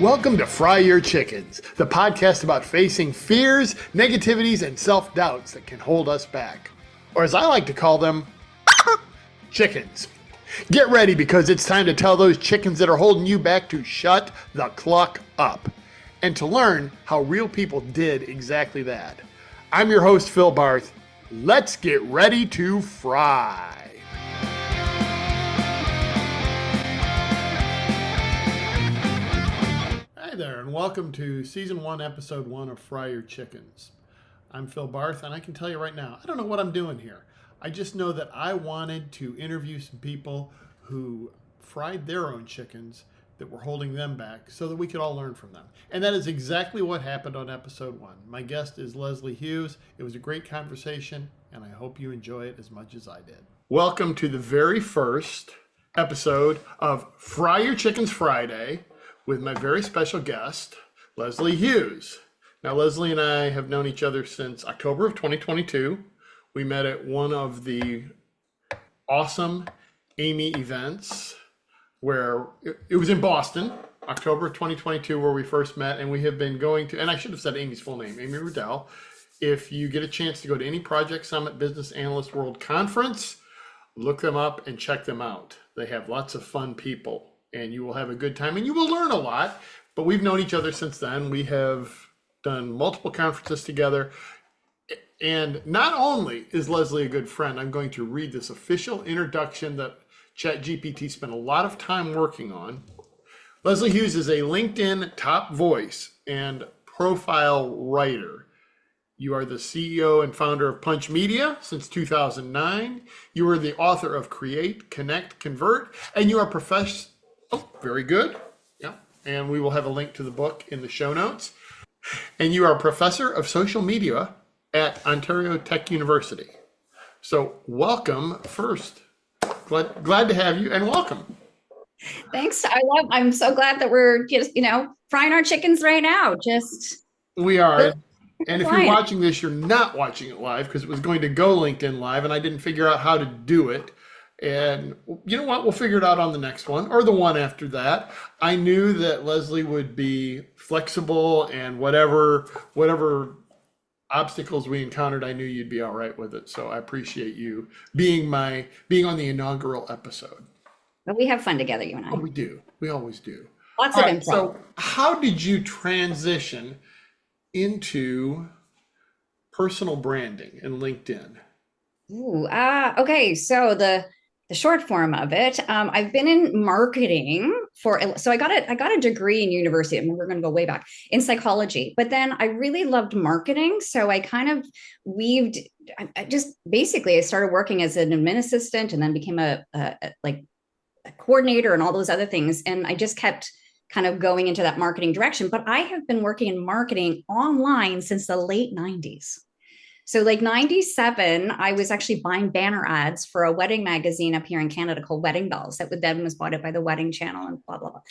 Welcome to Fry Your Chickens, the podcast about facing fears, negativities, and self-doubts that can hold us back. Or as I like to call them, chickens. Get ready because it's time to tell those chickens that are holding you back to shut the cluck up and to learn how real people did exactly that. I'm your host, Phil Barth. Let's get ready to fry. Hi there, and welcome to Season 1, Episode 1 of Fry Your Chickens. I'm Phil Barth, and I can tell you right now, I don't know what I'm doing here. I just know that I wanted to interview some people who fried their own chickens that were holding them back so that we could all learn from them. And that is exactly what happened on Episode 1. My guest is Leslie Hughes. It was a great conversation, and I hope you enjoy it as much as I did. Welcome to the very first episode of Fry Your Chickens Friday, with my very special guest, Leslie Hughes. Now, Leslie and I have known each other since October of 2022. We met at one of the awesome Amy events where it was in Boston, October of 2022, where we first met, and we have been going to, and I should have said Amy's full name, Amy Riddell. If you get a chance to go to any Project Summit Business Analyst World Conference, look them up and check them out. They have lots of fun people. And you will have a good time and you will learn a lot. But we've known each other since then. We have done multiple conferences together. And not only is Leslie a good friend, I'm going to read this official introduction that ChatGPT spent a lot of time working on. Leslie Hughes is a LinkedIn top voice and profile writer. You are the CEO and founder of Punch Media since 2009. You are the author of Create, Connect, Convert, and you are Oh, very good. Yeah. And we will have a link to the book in the show notes. And you are a professor of social media at Ontario Tech University. So welcome first. Glad to have you and welcome. Thanks. I'm so glad that we're just, frying our chickens right now. We are. And if you're watching this, you're not watching it live because it was going to go LinkedIn Live and I didn't figure out how to do it. And you know what? We'll figure it out on the next one or the one after that. I knew that Leslie would be flexible and whatever obstacles we encountered, I knew you'd be all right with it. So I appreciate you being on the inaugural episode. But we have fun together, you and I. Oh, we do. We always do. Lots of improv. So how did you transition into personal branding and LinkedIn? Okay. So the short form of it, I've been in marketing so I got a degree in university, and we're going to go way back, in psychology, but then I really loved marketing. So I kind of I started working as an admin assistant and then became a coordinator and all those other things. And I just kept kind of going into that marketing direction, but I have been working in marketing online since the late 90s. So like 97, I was actually buying banner ads for a wedding magazine up here in Canada called Wedding Bells that then was bought by the Wedding Channel and blah, blah, blah.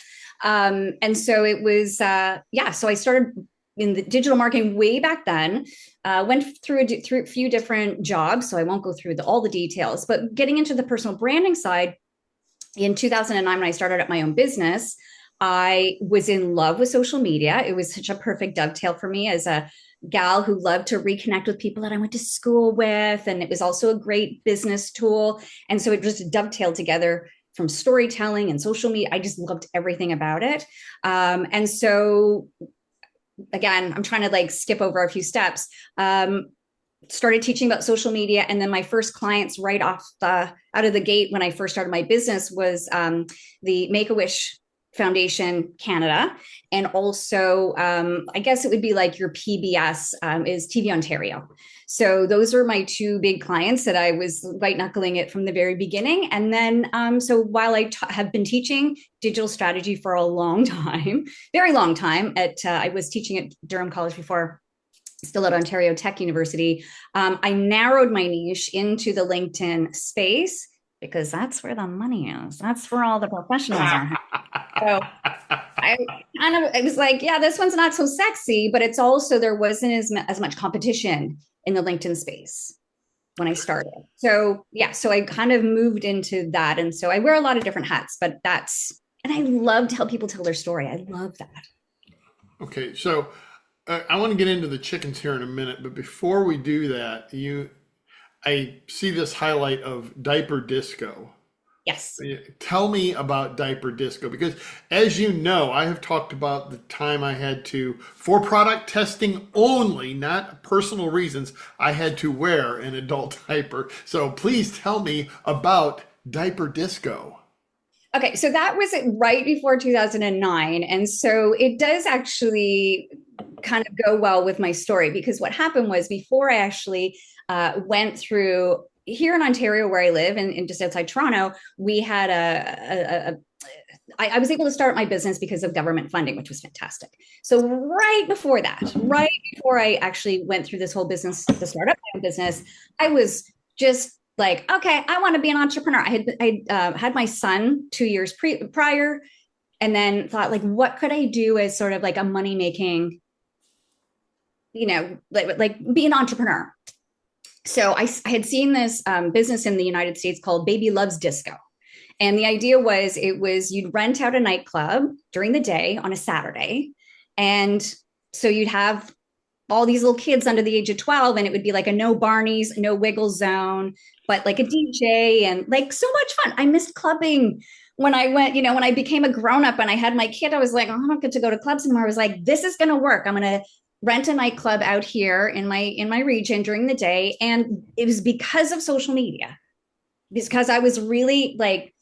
And so it was, so I started in the digital marketing way back then, went through a few different jobs. So I won't go through all the details, but getting into the personal branding side, in 2009, when I started up my own business, I was in love with social media. It was such a perfect dovetail for me as a gal who loved to reconnect with people that I went to school with. And it was also a great business tool. And so it just dovetailed together from storytelling and social media. I just loved everything about it. And so again, I'm trying to skip over a few steps. Started teaching about social media. And then my first clients right off out of the gate when I first started my business was the Make-A-Wish Foundation Canada. And also, I guess it would be like your PBS is TV Ontario. So those are my two big clients that I was white knuckling it from the very beginning. And then, so while I have been teaching digital strategy for a long time, very long time I was teaching at Durham College before, still at Ontario Tech University, I narrowed my niche into the LinkedIn space because that's where the money is. That's where all the professionals are. So I was like, yeah, this one's not so sexy, but it's also, there wasn't as much competition in the LinkedIn space when I started. So yeah, so I kind of moved into that. And so I wear a lot of different hats, but and I love to help people tell their story. I love that. Okay, so I want to get into the chickens here in a minute, but before we do that, I see this highlight of diaper disco. Yes. Tell me about diaper disco because, as you know, I have talked about the time I had to, for product testing only, not personal reasons, I had to wear an adult diaper. So please tell me about diaper disco. Okay, so that was right before 2009. And so it does actually kind of go well with my story because what happened was before I actually went through here in Ontario, where I live, and just outside Toronto, we had I was able to start my business because of government funding, which was fantastic. So right before that, right before I actually went through this whole business, the startup business, I was just like, okay, I want to be an entrepreneur. I had my son 2 years prior, and then thought like, what could I do as sort of like a money making, like be an entrepreneur. So I had seen this business in the United States called Baby Loves Disco. And the idea was you'd rent out a nightclub during the day on a Saturday. And so you'd have all these little kids under the age of 12, and it would be like a no Barneys, no wiggle zone, but like a DJ and like so much fun. I missed clubbing when I went, when I became a grown up and I had my kid. I was like, oh, I don't get to go to clubs anymore. I was like, this is going to work. I'm going to rent a nightclub out here in my region during the day. And it was because of social media, because I was really like,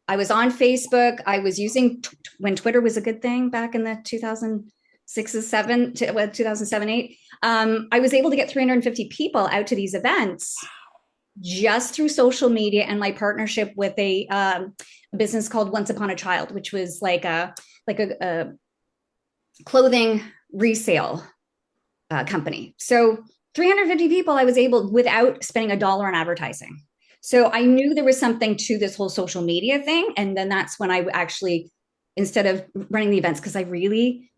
I was on Facebook. I was using when Twitter was a good thing back in the 2006, 7, 2007, 8. I was able to get 350 people out to these events just through social media and my partnership with a business called Once Upon a Child, which was like a clothing resale company. So 350 people I was able without spending a dollar on advertising. So I knew there was something to this whole social media thing. And then that's when I actually, instead of running the events, because I really,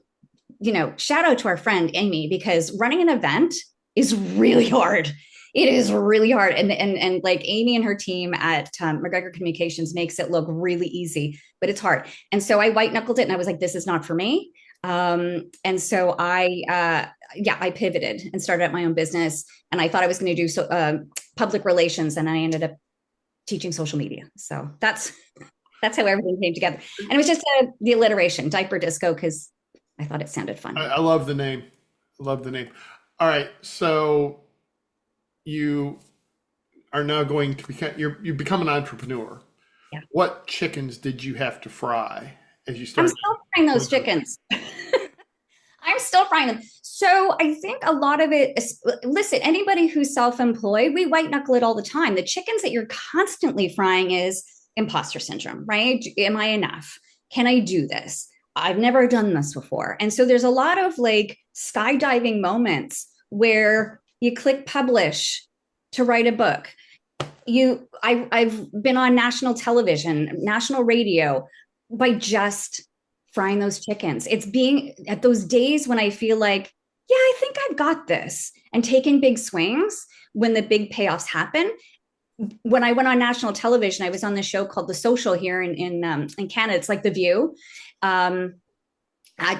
shout out to our friend Amy, because running an event is really hard. It is really hard. And like Amy and her team at McGregor Communications makes it look really easy, but it's hard. And so I white knuckled it and I was like, this is not for me. And so I pivoted and started up my own business, and I thought I was going to do public relations, and I ended up teaching social media. So that's how everything came together. And it was just the alliteration, diaper disco, because I thought it sounded fun. I love the name. I love the name. All right, so you are now going to you become an entrepreneur. Yeah. What chickens did you have to fry as you I'm started? still frying those chickens. I'm still frying them. So I think a lot of it is, listen, anybody who's self-employed, we white knuckle it all the time. The chickens that you're constantly frying is imposter syndrome, right? Am I enough? Can I do this? I've never done this before. And so there's a lot of like skydiving moments where you click publish to write a book. I've been on national television, national radio by just frying those chickens. It's being at those days when I feel like, yeah, I think I've got this, and taking big swings when the big payoffs happen. When I went on national television, I was on this show called The Social here in Canada. It's like The View. I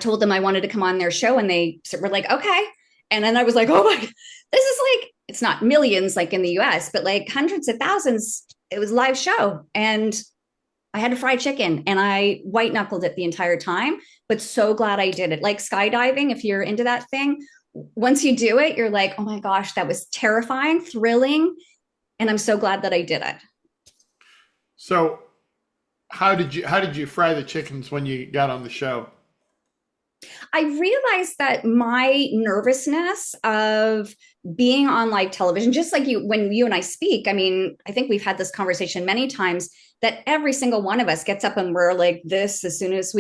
told them I wanted to come on their show, and they were like, okay. And then I was like, oh my, this is like, it's not millions like in the US, but like hundreds of thousands. It was a live show. And I had to fry chicken, and I white knuckled it the entire time, but so glad I did it. Like skydiving, if you're into that thing, once you do it, you're like, oh my gosh, that was terrifying, thrilling. And I'm so glad that I did it. So how did you fry the chickens when you got on the show? I realized that my nervousness of being on live television, just like when you and I speak, I mean, I think we've had this conversation many times, that every single one of us gets up and we're like this as soon as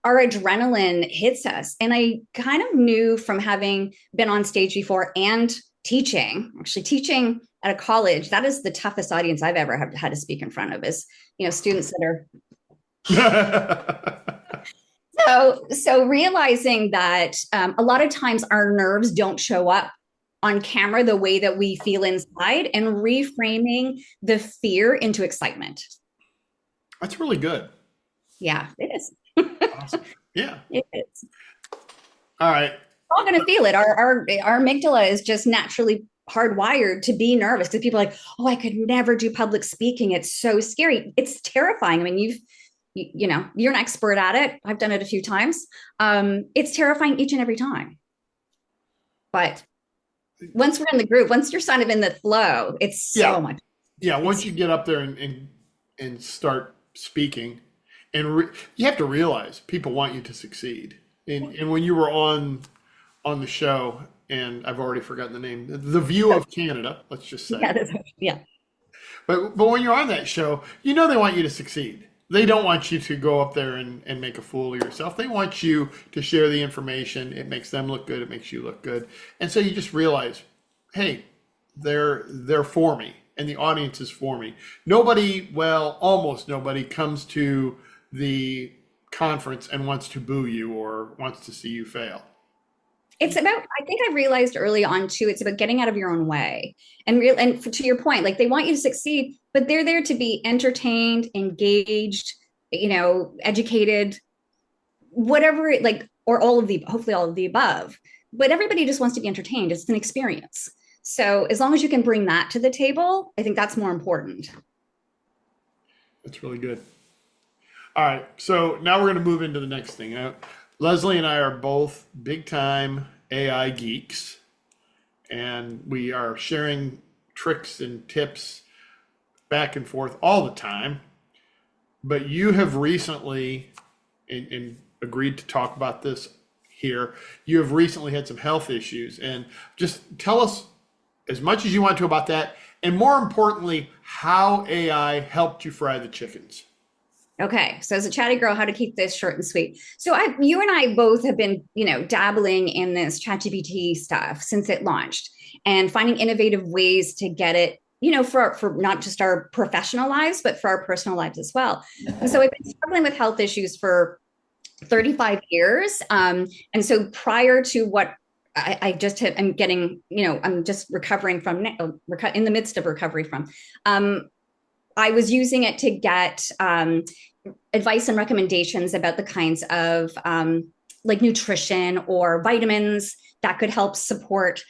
our adrenaline hits us. And I kind of knew from having been on stage before and actually teaching at a college, that is the toughest audience I've ever had to speak in front of, is, students that are so realizing that a lot of times our nerves don't show up on camera the way that we feel inside, and reframing the fear into excitement. That's really good. Yeah, it is. Awesome. Yeah. It is. All right. We're all going to feel it. Our amygdala is just naturally hardwired to be nervous because people are like, oh, I could never do public speaking. It's so scary. It's terrifying. I mean, you know, you're an expert at it. I've done it a few times. It's terrifying each and every time. But once we're in the groove, once you're kind of in the flow, it's Yeah. so much. Yeah. Once It's you get up there and start speaking, you have to realize people want you to succeed. And when you were on the show, and I've already forgotten the name, The View of Canada, let's just say. yeah, yeah. But when you're on that show, you know they want you to succeed. They don't want you to go up there and make a fool of yourself. They want you to share the information. It makes them look good. It makes you look good. And so you just realize, hey, they're for me, and the audience is for me. Nobody, well, almost nobody comes to the conference and wants to boo you or wants to see you fail. It's about, I think I realized early on too, it's about getting out of your own way and real. And to your point, like they want you to succeed, but they're there to be entertained, engaged, you know, educated, whatever it like, or all of the, hopefully all of the above. But everybody just wants to be entertained. It's an experience. So as long as you can bring that to the table, I think that's more important. That's really good. All right, so now we're going to move into the next thing. Now, Leslie and I are both big time AI geeks, and we are sharing tricks and tips back and forth all the time. But you have recently, and agreed to talk about this here, you have recently had some health issues. And just tell us as much as you want to about that, and more importantly, how AI helped you fry the chickens. Okay, so as a chatty girl, how to keep this short and sweet. So you and I both have been, you know, dabbling in this ChatGPT stuff since it launched, and finding innovative ways to get it, you know, for not just our professional lives, but for our personal lives as well. And so I've been struggling with health issues for 35 years, and so prior to what I just hit, I'm getting, you know, I'm just recovering from, in the midst of recovery from. I was using it to get advice and recommendations about the kinds of like nutrition or vitamins that could help support,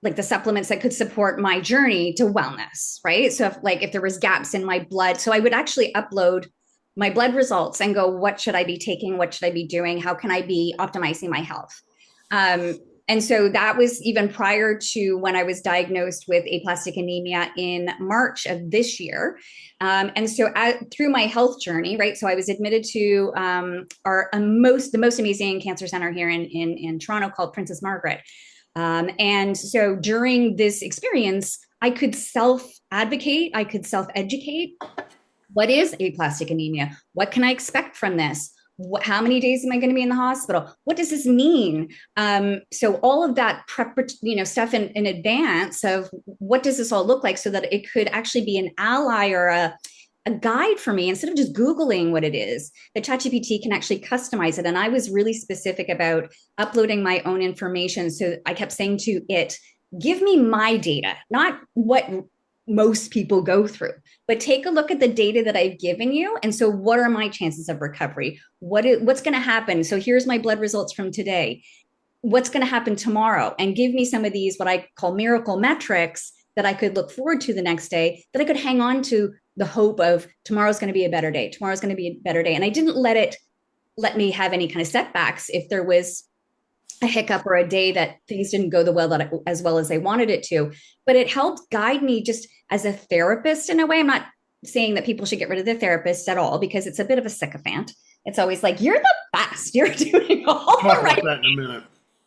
like the supplements that could support my journey to wellness, right? So if there was gaps in my blood, so I would actually upload my blood results and go, what should I be taking? What should I be doing? How can I be optimizing my health? And so that was even prior to when I was diagnosed with aplastic anemia in March of this year. And so through my health journey, right? So I was admitted to the most amazing cancer center here in Toronto called Princess Margaret. And so during this experience, I could self-advocate, I could self-educate. What is aplastic anemia? What can I expect from this? How many days am I going to be in the hospital? What does this mean? So all of that stuff in advance of what does this all look like, so that it could actually be an ally or a guide for me instead of just Googling what it is. The ChatGPT can actually customize it. And I was really specific about uploading my own information. So I kept saying to it, give me my data, not what most people go through, but take a look at the data that I've given you. And so what are my chances of recovery? What's going to happen? So here's my blood results from today. What's going to happen tomorrow? And give me some of these, what I call miracle metrics, that I could look forward to the next day, that I could hang on to the hope of tomorrow's going to be a better day. Tomorrow's going to be a better day. And I didn't let me have any kind of setbacks if there was a hiccup or a day that things didn't go as well as I wanted it to. But it helped guide me just as a therapist in a way. I'm not saying that people should get rid of their therapist at all, because it's a bit of a sycophant. It's always like, you're the best. You're doing all Talk the right. about that in a minute.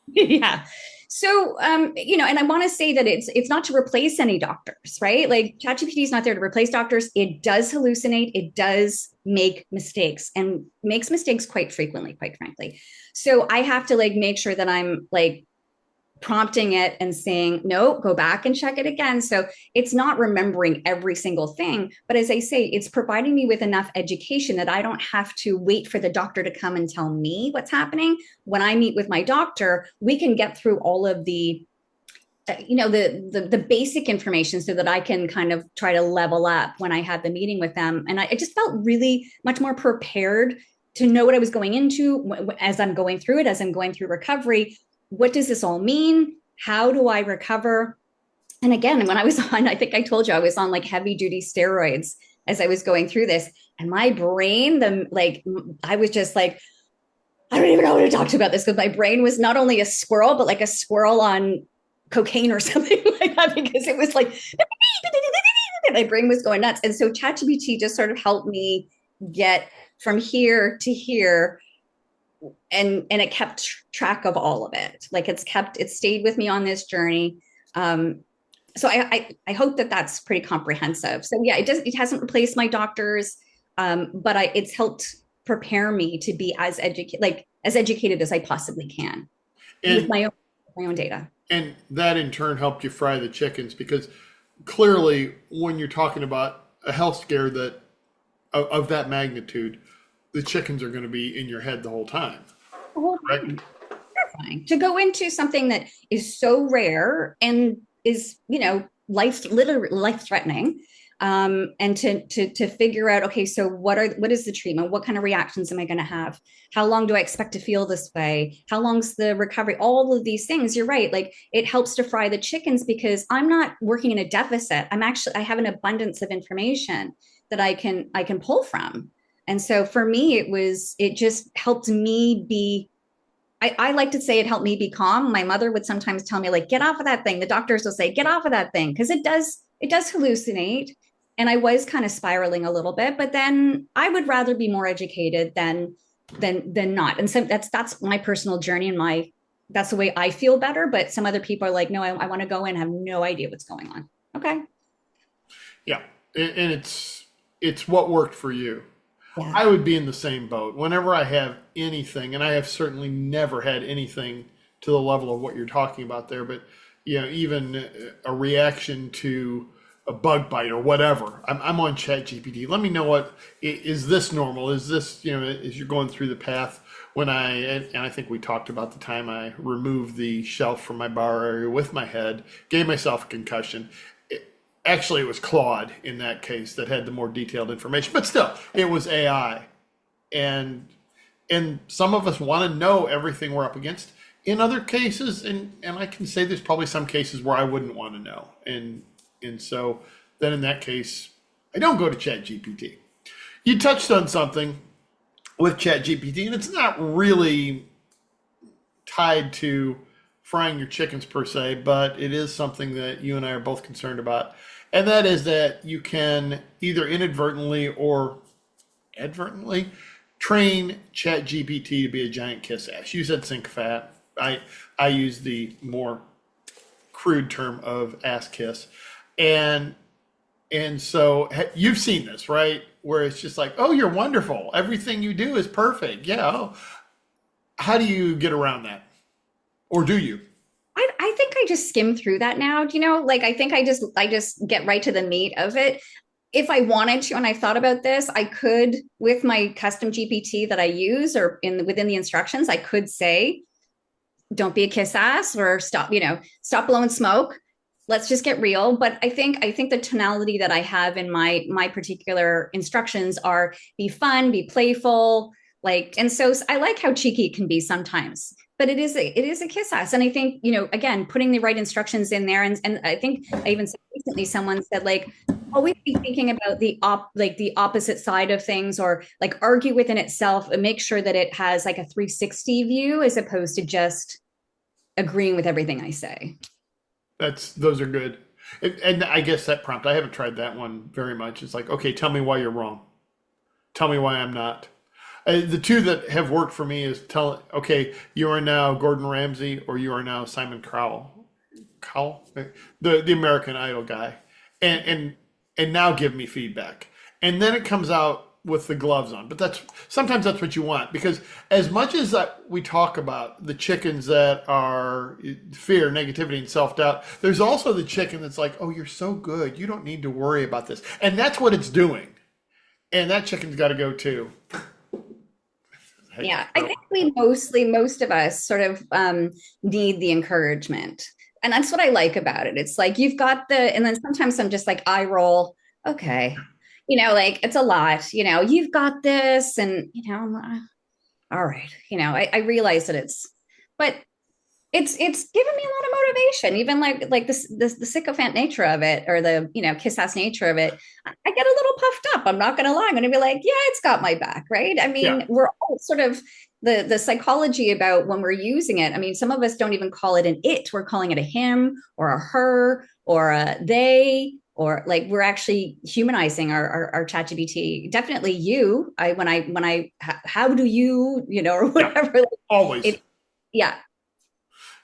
Yeah. So, and I want to say that it's not to replace any doctors, right? Like ChatGPT is not there to replace doctors. It does hallucinate. It does make mistakes, and makes mistakes quite frequently, quite frankly. So I have to make sure that I'm prompting it and saying, no, go back and check it again. So it's not remembering every single thing, but as I say, it's providing me with enough education that I don't have to wait for the doctor to come and tell me what's happening. When I meet with my doctor, we can get through all of the the basic information, so that I can kind of try to level up when I have the meeting with them. And I just felt really much more prepared to know what I was going into as I'm going through it, as I'm going through recovery. What does this all mean? How do I recover? And again, when I was on, I think I told you I was on like heavy duty steroids as I was going through this. And my brain, I was just like, I don't even know how to talk about this because my brain was not only a squirrel, but like a squirrel on cocaine or something like that, because it was like, my brain was going nuts. And so ChatGPT just sort of helped me get from here to here, and it kept track of all of it. Like it stayed with me on this journey. So I hope that that's pretty comprehensive. So yeah, it hasn't replaced my doctors, but it's helped prepare me to be as educated as I possibly can with And my own data. and that in turn helped you fry the chickens because clearly when you're talking about a health scare that of that magnitude, the chickens are going to be in your head the whole time. The whole Correct? time. Terrifying. To go into something that is so rare and is, literally life threatening. And to figure out, okay, so what is the treatment? What kind of reactions am I going to have? How long do I expect to feel this way? How long's the recovery? All of these things. You're right. Like it helps to fry the chickens because I'm not working in a deficit. I have an abundance of information that I can pull from. And so for me, it just helped me be. I like to say it helped me be calm. My mother would sometimes tell me, like, get off of that thing. The doctors will say, get off of that thing, because it does hallucinate. And I was kind of spiraling a little bit, but then I would rather be more educated than not. And so that's my personal journey and that's the way I feel better. But some other people are like, no, I want to go in and have no idea what's going on. Okay. Yeah. And it's what worked for you. Yeah. I would be in the same boat. Whenever I have anything, and I have certainly never had anything to the level of what you're talking about there, but even a reaction to a bug bite or whatever, I'm on ChatGPT. Let me know is this normal? Is this, as you're going through the path and I think we talked about the time I removed the shelf from my bar area with my head, gave myself a concussion. Actually, it was Claude in that case that had the more detailed information, but still, it was AI. And some of us want to know everything we're up against. In other cases, and I can say there's probably some cases where I wouldn't want to know. And so then in that case, I don't go to ChatGPT. You touched on something with ChatGPT, and it's not really tied to frying your chickens per se, but it is something that you and I are both concerned about. And that is that you can either inadvertently or advertently train ChatGPT to be a giant kiss ass. You said sink fat. I use the more crude term of ass kiss. And so you've seen this, right? Where it's just like, oh, you're wonderful. Everything you do is perfect. Yeah. Oh. How do you get around that? Or do you? I think I just skim through that now. Like I think I just get right to the meat of it. If I wanted to, and I thought about this, I could, with my custom GPT that I use or within the instructions, I could say, don't be a kiss ass or stop blowing smoke. Let's just get real. But I think the tonality that I have in my particular instructions are be fun, be playful, and so I like how cheeky it can be sometimes. But it is a kiss ass. And I think, again, putting the right instructions in there. And I think I even said recently, someone said, like, always be thinking about the opposite side of things, or like argue within itself and make sure that it has like a 360 view as opposed to just agreeing with everything I say. Those are good. And I guess that prompt, I haven't tried that one very much. It's like, okay, tell me why you're wrong. Tell me why I'm not. The two that have worked for me is okay, you are now Gordon Ramsay or you are now Simon Cowell, the American Idol guy, and now give me feedback, and then it comes out with the gloves on. But sometimes that's what you want, because as much as that we talk about the chickens that are fear, negativity, and self-doubt, there's also the chicken that's like, oh, you're so good, you don't need to worry about this, and that's what it's doing, and that chicken's got to go too. Yeah, I think most of us sort of need the encouragement. And that's what I like about it. It's like you've got and then sometimes I'm just like, eye roll. Okay. like it's a lot, you've got this. And, all right. I realize that but it's given me a lot of motivation, even like this the sycophant nature of it, or the kiss ass nature of it. I get a little puffed up. I'm not gonna lie. I'm gonna be like, yeah, it's got my back, right? I Yeah. mean, we're all sort of the psychology about when we're using it. I mean, some of us don't even call it an it. We're calling it a him or a her or a they, or like we're actually humanizing our ChatGPT. Definitely you. How do you, or Yeah. whatever. Always. It, yeah,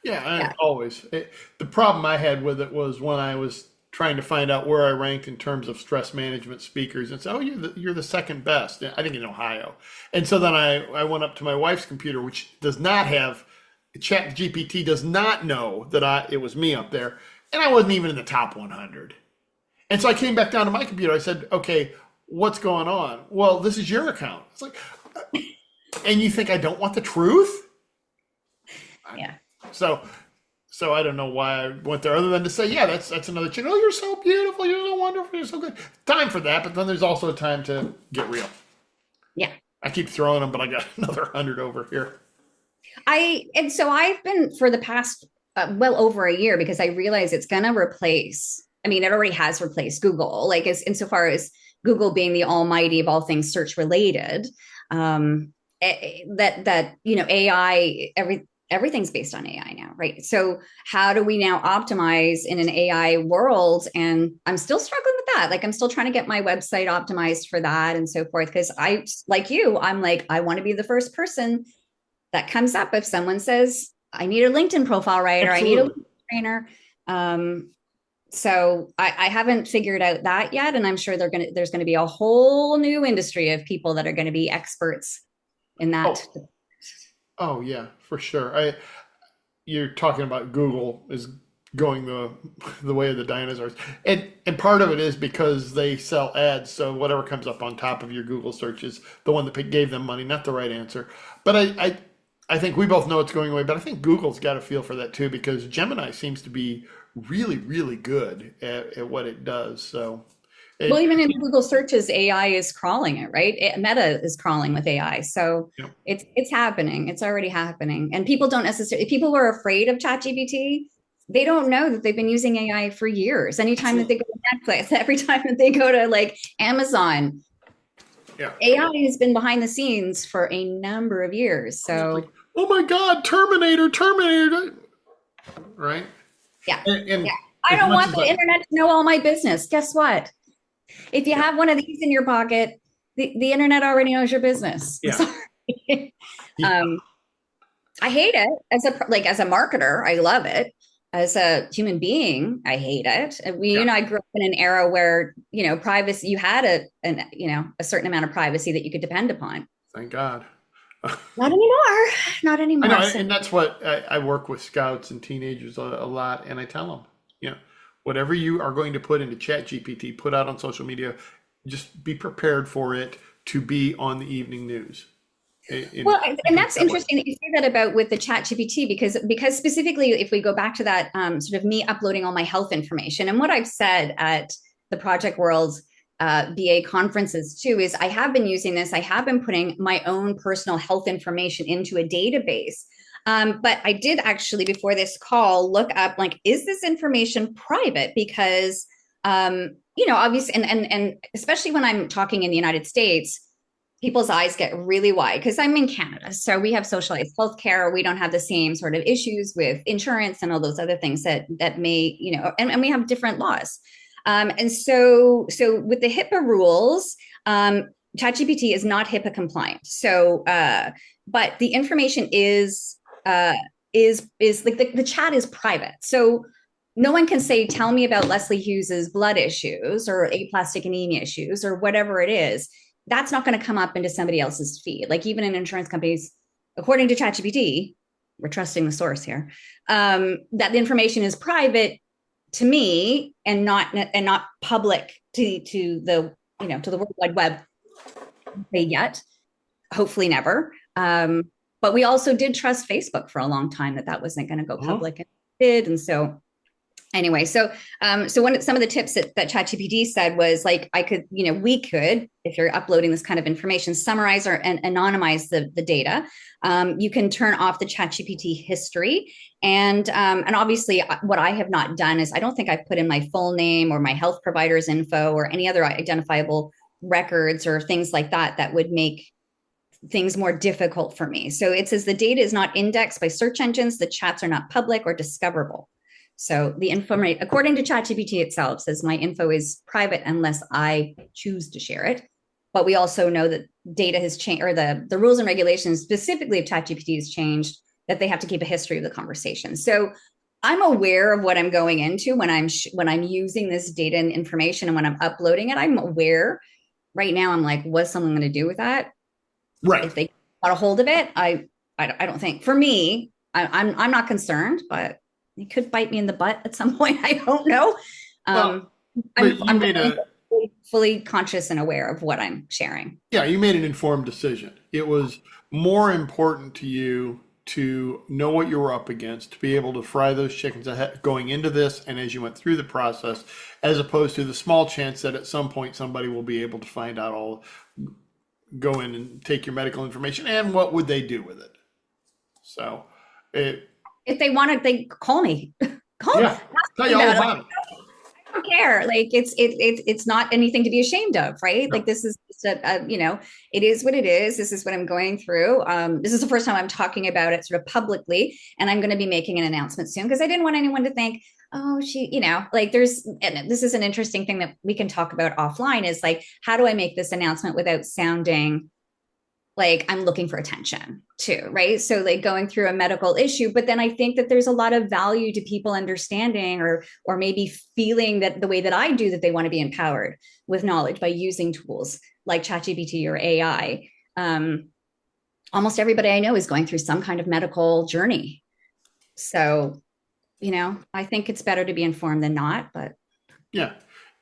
Yeah, yeah. always. The problem I had with it was when I was trying to find out where I ranked in terms of stress management speakers, and said, "Oh, you're the second best." I think in Ohio, and so then I went up to my wife's computer, which does not have Chat GPT, does not know that it was me up there, and I wasn't even in the top 100. And so I came back down to my computer. I said, "Okay, what's going on?" Well, this is your account. It's like, and you think I don't want the truth? Yeah. So So I don't know why I went there, other than to say, yeah, that's another chick. Oh, you're so beautiful, you're so wonderful, you're so good. Time for that, but then there's also a time to get real. Yeah. I keep throwing them, but I got another 100 over here. And so I've been for the past well over a year, because I realize it's going to replace, I mean, it already has replaced Google, like as insofar as Google being the almighty of all things search related. Um, AI, everything's based on AI now, right? So how do we now optimize in an AI world? And I'm still struggling with that. Like I'm still trying to get my website optimized for that and so forth. Because I, like you, I'm like, I want to be the first person that comes up if someone says, I need a LinkedIn profile writer, I need a Absolutely. LinkedIn trainer. So I haven't figured out that yet. And I'm sure there's going to be a whole new industry of people that are going to be experts in that. Oh, oh yeah, for sure. You're talking about Google is going the way of the dinosaurs, and part of it is because they sell ads. So whatever comes up on top of your Google search is the one that gave them money, not the right answer. But I think we both know it's going away. But I think Google's got a feel for that too, because Gemini seems to be really, really good at what it does. So Well, it, even in Google searches, AI is crawling it, right? Meta is crawling with AI. So you know, it's happening. It's already happening. And people don't necessarily, people who are afraid of ChatGPT, they don't know that they've been using AI for years. Anytime that they absolutely, go to Netflix, every time that they go to like Amazon, yeah. AI has been behind the scenes for a number of years. I was just like, So oh my God, Terminator, Terminator, right? yeah, And yeah. I as don't much want as the I, internet to know all my business. Guess what? If you yeah, have one of these in your pocket, the internet already knows your business. I'm yeah, sorry. yeah, um, I hate it as a marketer. I love it. As a human being, I hate it. And yeah. I grew up in an era where privacy. You had a certain amount of privacy that you could depend upon. Thank God. Not anymore. Not I know, anymore. So and that's what I work with scouts and teenagers a lot, and I tell them, you know, whatever you are going to put into Chat GPT, put out on social media, just be prepared for it to be on the evening news. well, Think and of it that's that way. interesting that you say that about with the Chat GPT, because specifically, if we go back to that sort of me uploading all my health information, and what I've said at the Project World BA conferences too, is I have been using this. I have been putting my own personal health information into a database. But I did actually, before this call, look up like, is this information private? Because obviously, and especially when I'm talking in the United States, people's eyes get really wide because I'm in Canada. So we have socialized healthcare. We don't have the same sort of issues with insurance and all those other things that may, and we have different laws. And so with the HIPAA rules, ChatGPT is not HIPAA compliant. So, but the information is like the chat is private. So no one can say, tell me about Leslie Hughes's blood issues or aplastic anemia issues or whatever it is. That's not going to come up into somebody else's feed. Like even in insurance companies, according to ChatGPT, we're trusting the source here, that the information is private to me and not public to the to the World Wide Web yet. Hopefully never. But we also did trust Facebook for a long time that wasn't going to go Huh? public, and it did. And so Anyway, so some of the tips that ChatGPT said was like I could, we could, if you're uploading this kind of information, summarize and anonymize the data. You can turn off the ChatGPT history, and obviously what I have not done is I don't think I've put in my full name or my health provider's info or any other identifiable records or things like that that would make things more difficult for me. So it says the data is not indexed by search engines, the chats are not public or discoverable. So the information, according to ChatGPT itself, says my info is private unless I choose to share it. But we also know that data has changed, or the rules and regulations specifically of ChatGPT has changed, that they have to keep a history of the conversation. So I'm aware of what I'm going into when I'm using this data and information, and when I'm uploading it, I'm aware. Right now, I'm like, what's someone going to do with that? Right. If they got a hold of it, I don't think. For me, I'm not concerned, but it could bite me in the butt at some point. I don't know. Well, but you I'm made a fully conscious and aware of what I'm sharing. Yeah, you made an informed decision. It was more important to you to know what you were up against, to be able to fry those chickens ahead going into this and as you went through the process, as opposed to the small chance that at some point somebody will be able to find out all, go in and take your medical information, and what would they do with it? So, it, If they wanted, they call me. Call yeah, tell you all about it. I don't care. Like it's not anything to be ashamed of, right? No. Like this is just it is what it is. This is what I'm going through. This is the first time I'm talking about it sort of publicly, and I'm going to be making an announcement soon because I didn't want anyone to think, oh, like and this is an interesting thing that we can talk about offline is like, how do I make this announcement without sounding like I'm looking for attention too, right? So like going through a medical issue, but then I think that there's a lot of value to people understanding or maybe feeling that the way that I do, that they want to be empowered with knowledge by using tools like ChatGPT or AI. Almost everybody I know is going through some kind of medical journey. So, I think it's better to be informed than not, but Yeah,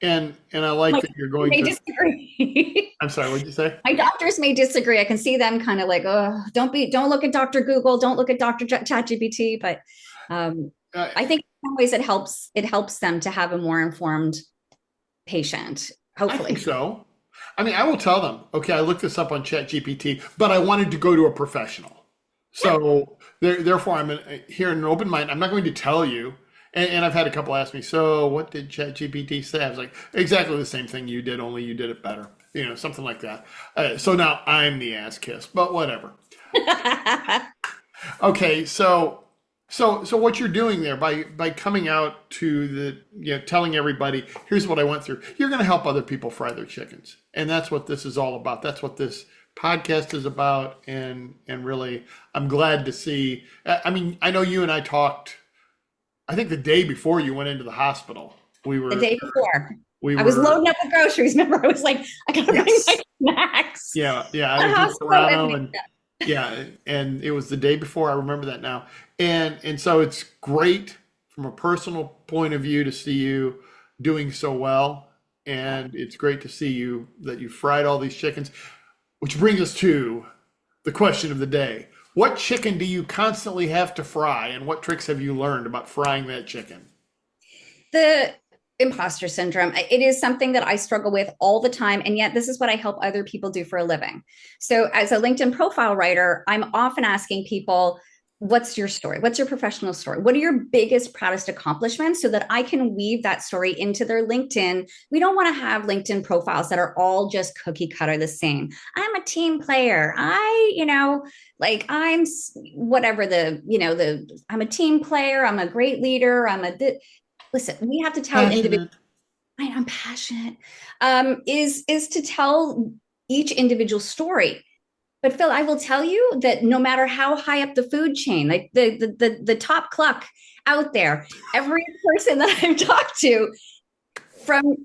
and I like my that you're going they to. disagree. I'm sorry, what did you say? My doctors may disagree. I can see them kind of like, oh, don't look at Dr. Google, don't look at Dr. ChatGPT. But Uh, I think in some ways it helps them to have a more informed patient, I think hopefully. so. I mean, I will tell them, okay, I looked this up on ChatGPT, but I wanted to go to a professional. So therefore, here in an open mind. I'm not going to tell you. And I've had a couple ask me, so what did ChatGPT say? I was like, exactly the same thing you did, only you did it better. Something like that. So now I'm the ass kiss, but whatever. Okay, so what you're doing there by coming out to telling everybody, here's what I went through. You're going to help other people fry their chickens, and that's what this is all about. That's what this podcast is about, and really, I'm glad to see. I mean, I know you and I talked. I think the day before you went into the hospital, we The were day before, we I was were loading up with groceries. Remember, I was like, I gotta bring my yes, snacks. yeah. I The was in hospital Toronto, and and yeah, and it was the day before. I remember that now, and so it's great from a personal point of view to see you doing so well, and it's great to see you that you fried all these chickens, which brings us to the question of the day. What chicken do you constantly have to fry, and what tricks have you learned about frying that chicken? the imposter syndrome, it is something that I struggle with all the time, and yet this is what I help other people do for a living. So as a LinkedIn profile writer, I'm often asking people, what's your story? What's your professional story? What are your biggest, proudest accomplishments, so that I can weave that story into their LinkedIn? We don't want to have LinkedIn profiles that are all just cookie cutter the same. I'm a team player. Like I'm whatever I'm a team player, I'm a great leader, listen, we have to tell individuals. Passionate. I'm passionate. Is to tell each individual story. But Phil, I will tell you that no matter how high up the food chain, like the top cluck out there, every person that I've talked to, from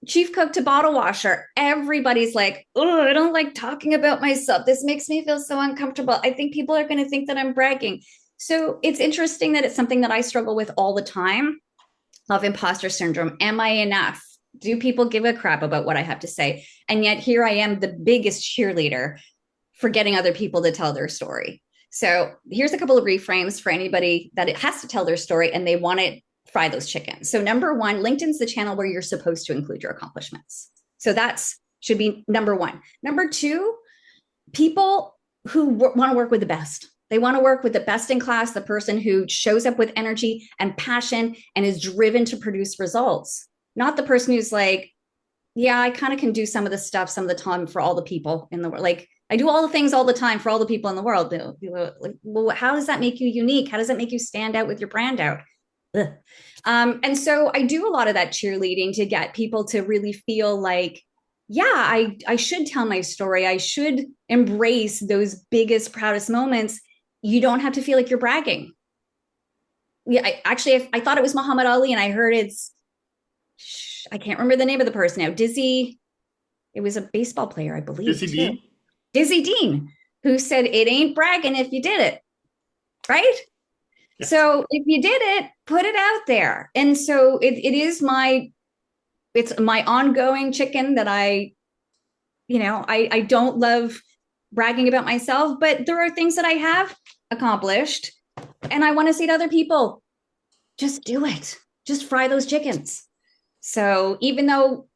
chief cook to bottle washer, everybody's like, oh, I don't like talking about myself. This makes me feel so uncomfortable. I think people are going to think that I'm bragging. So it's interesting that it's something that I struggle with all the time, of imposter syndrome. Am I enough? Do people give a crap about what I have to say? And yet here I am, the biggest cheerleader for getting other people to tell their story. So here's a couple of reframes for anybody that it has to tell their story and they want it fry those chickens. So number one, LinkedIn's the channel where you're supposed to include your accomplishments. So that's should be number one. Number two, people who want to work with the best. They want to work with the best in class, the person who shows up with energy and passion and is driven to produce results, not the person who's like, yeah, I kind of can do some of the stuff some of the time for all the people in the world. Like I do all the things all the time for all the people in the world. Like, well, how does that make you unique? How does that make you stand out with your brand out? And so I do a lot of that cheerleading to get people to really feel like, yeah, I should tell my story. I should embrace those biggest, proudest moments. You don't have to feel like you're bragging. Yeah, I thought it was Muhammad Ali, and I heard I can't remember the name of the person now. It was a baseball player, I believe. Dizzy Dean? Dizzy Dean, who said, it ain't bragging if you did it. Right? Yeah. So if you did it, put it out there. And so it's my ongoing chicken that I don't love bragging about myself, but there are things that I have accomplished and I want to say to other people, just do it. Just fry those chickens. So even though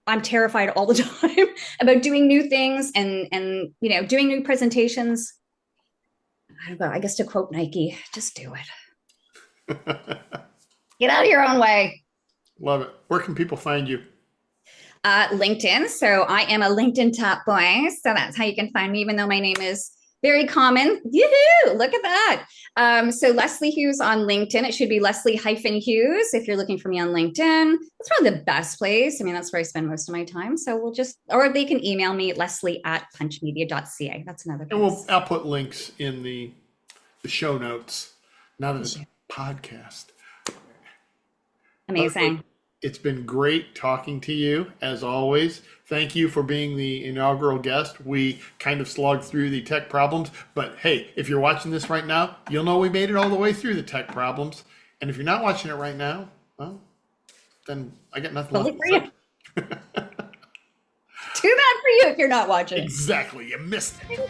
I'm terrified all the time about doing new things and doing new presentations, I don't know, I guess to quote Nike, just do it. Get out of your own way. Love it. Where can people find you? LinkedIn. So I am a LinkedIn top boy. So that's how you can find me, even though my name is very common. Yoo-hoo! Look at that. So Leslie Hughes on LinkedIn. It should be Leslie-Hughes if you're looking for me on LinkedIn. That's probably the best place. I mean, that's where I spend most of my time. So or they can email me, leslie@punchmedia.ca. That's another place. And I'll put links in the show notes. Now that it's a podcast. Amazing. It's been great talking to you, as always. Thank you for being the inaugural guest. We kind of slogged through the tech problems, but hey, if you're watching this right now, you'll know we made it all the way through the tech problems. And if you're not watching it right now, well, then I got nothing left for you. Too bad for you if you're not watching. Exactly. You missed it.